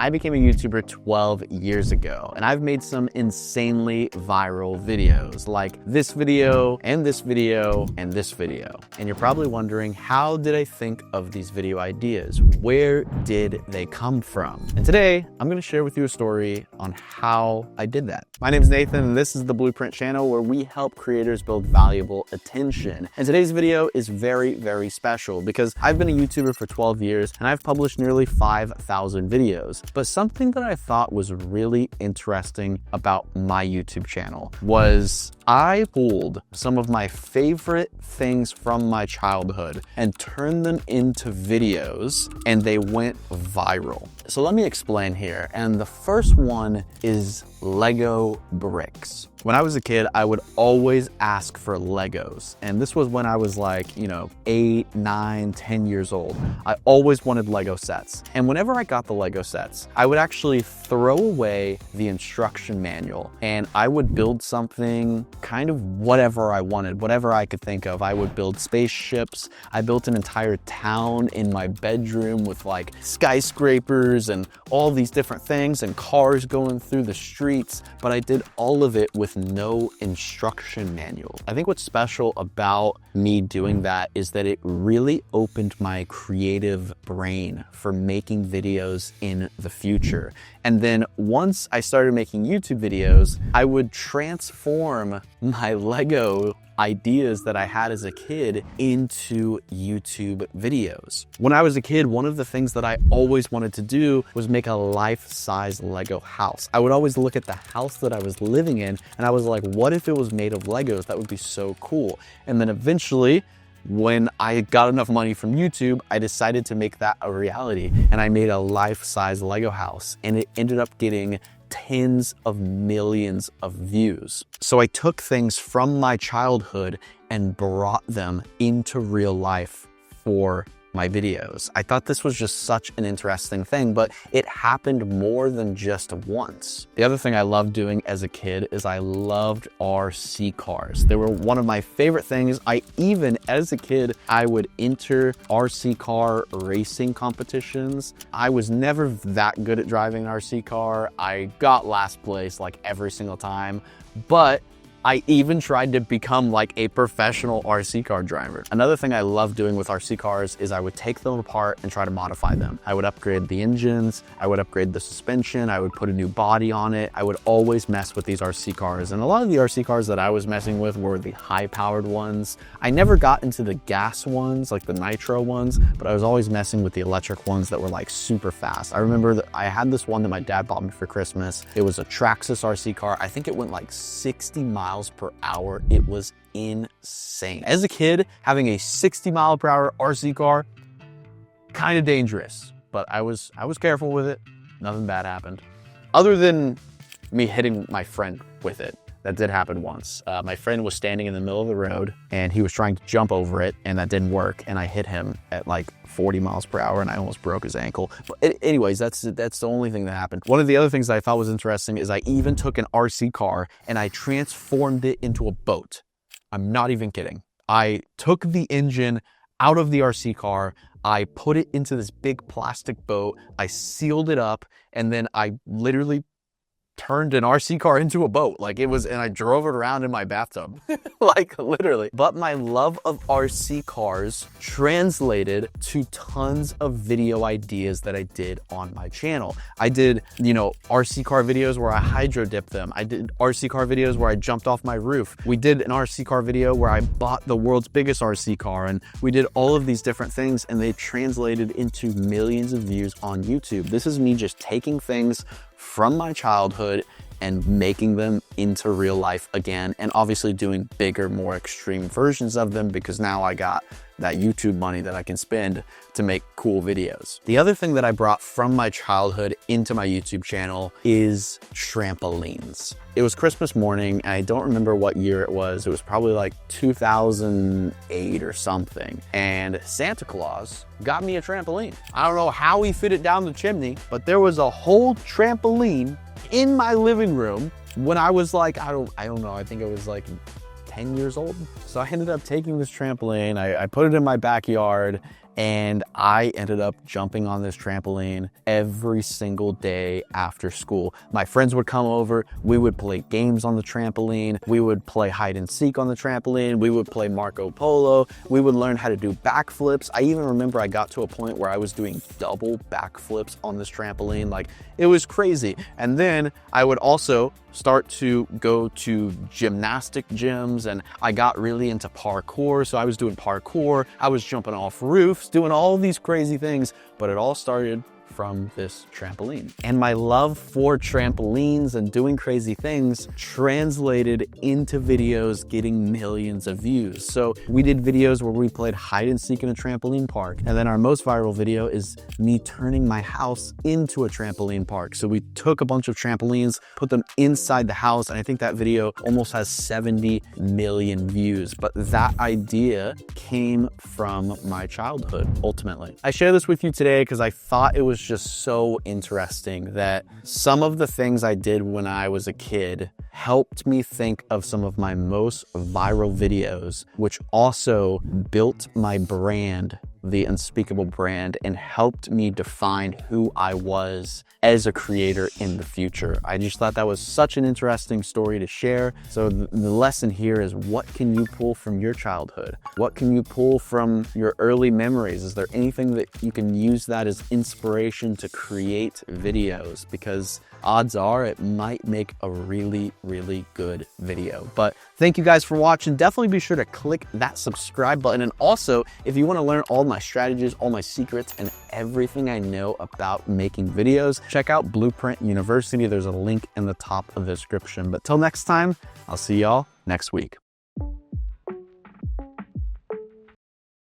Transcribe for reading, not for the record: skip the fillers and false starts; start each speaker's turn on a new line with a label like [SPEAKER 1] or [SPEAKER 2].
[SPEAKER 1] I became a YouTuber 12 years ago, and I've made some insanely viral videos, like this video, and this video, and this video. And you're probably wondering, how did I think of these video ideas? Where did they come from? And today, I'm gonna share with you a story on how I did that. My name is Nathan, and this is the Blueprint channel where we help creators build valuable attention. And today's video is very, very special because I've been a YouTuber for 12 years, and I've published nearly 5,000 videos. But something that I thought was really interesting about my YouTube channel was I pulled some of my favorite things from my childhood and turned them into videos, and they went viral. So let me explain here. And the first one is Lego bricks. When I was a kid, I would always ask for Legos. And this was when I was like, 8, 9, 10 years old. I always wanted Lego sets. And whenever I got the Lego sets, I would actually throw away the instruction manual and I would build something kind of whatever I wanted, whatever I could think of. I would build spaceships. I built an entire town in my bedroom with like skyscrapers and all these different things and cars going through the streets, but I did all of it with no instruction manual. I think what's special about me doing that is that it really opened my creative brain for making videos in the future. And then once I started making YouTube videos, I would transform my Lego ideas that I had as a kid into YouTube videos. When I was a kid, one of the things that I always wanted to do was make a life-size Lego house. I would always look at the house that I was living in and I was like, what if it was made of Legos? That would be so cool. And then eventually, when I got enough money from YouTube, I decided to make that a reality. And I made a life-size Lego house, and it ended up getting tens of millions of views. So I took things from my childhood and brought them into real life for my videos. I thought this was just such an interesting thing, but it happened more than just once. The other thing I loved doing as a kid is I loved RC cars. They were one of my favorite things. As a kid, I would enter RC car racing competitions. I was never that good at driving an RC car. I got last place like every single time, but I even tried to become like a professional RC car driver. Another thing I love doing with RC cars is I would take them apart and try to modify them. I would upgrade the engines, I would upgrade the suspension, I would put a new body on it. I would always mess with these RC cars. And a lot of the RC cars that I was messing with were the high-powered ones. I never got into the gas ones, like the nitro ones, but I was always messing with the electric ones that were like super fast. I remember that I had this one that my dad bought me for Christmas. It was a Traxxas RC car. I think it went like 60 miles per hour. It was insane. As a kid, having a 60 mile per hour RC car, kind of dangerous, but I was careful with it. Nothing bad happened. Other than me hitting my friend with it. That did happen once. My friend was standing in the middle of the road and he was trying to jump over it and that didn't work. And I hit him at like 40 miles per hour and I almost broke his ankle. But anyways, that's the only thing that happened. One of the other things that I thought was interesting is I even took an RC car and I transformed it into a boat. I'm not even kidding. I took the engine out of the RC car, I put it into this big plastic boat, I sealed it up, and then I literally turned an RC car into a boat. And I drove it around in my bathtub, like literally. But my love of RC cars translated to tons of video ideas that I did on my channel. I did, RC car videos where I hydro dipped them. I did RC car videos where I jumped off my roof. We did an RC car video where I bought the world's biggest RC car, and we did all of these different things, and they translated into millions of views on YouTube. This is me just taking things from my childhood and making them into real life again, and obviously doing bigger, more extreme versions of them because now I got that YouTube money that I can spend to make cool videos. The other thing that I brought from my childhood into my YouTube channel is trampolines. It was Christmas morning, and I don't remember what year it was. It was probably like 2008 or something. And Santa Claus got me a trampoline. I don't know how he fit it down the chimney, but there was a whole trampoline in my living room when I was like, I don't know, I think it was like 10 years old. So I ended up taking this trampoline, I put it in my backyard, And I ended up jumping on this trampoline every single day after school. My friends would come over, we would play games on the trampoline, we would play hide and seek on the trampoline, we would play Marco Polo, we would learn how to do backflips. I even remember I got to a point where I was doing double backflips on this trampoline. Like, it was crazy. And then I would also start to go to gymnastic gyms, and I got really into parkour. So I was doing parkour, I was jumping off roofs, doing all these crazy things, but it all started from this trampoline. And my love for trampolines and doing crazy things translated into videos getting millions of views. So we did videos where we played hide and seek in a trampoline park. And then our most viral video is me turning my house into a trampoline park. So we took a bunch of trampolines, put them inside the house, and I think that video almost has 70 million views. But that idea came from my childhood, ultimately. I share this with you today because I thought it was just so interesting that some of the things I did when I was a kid helped me think of some of my most viral videos, which also built my brand, the Unspeakable brand, and helped me define who I was as a creator in the future. I just thought that was such an interesting story to share. So the lesson here is, what can you pull from your childhood? What can you pull from your early memories? Is there anything that you can use that as inspiration to create videos? Because odds are it might make a really, really good video. But thank you guys for watching. Definitely be sure to click that subscribe button. And also, if you want to learn all my strategies, all my secrets, and everything I know about making videos, check out Blueprint University. There's a link in the top of the description. But till next time, I'll see y'all next week.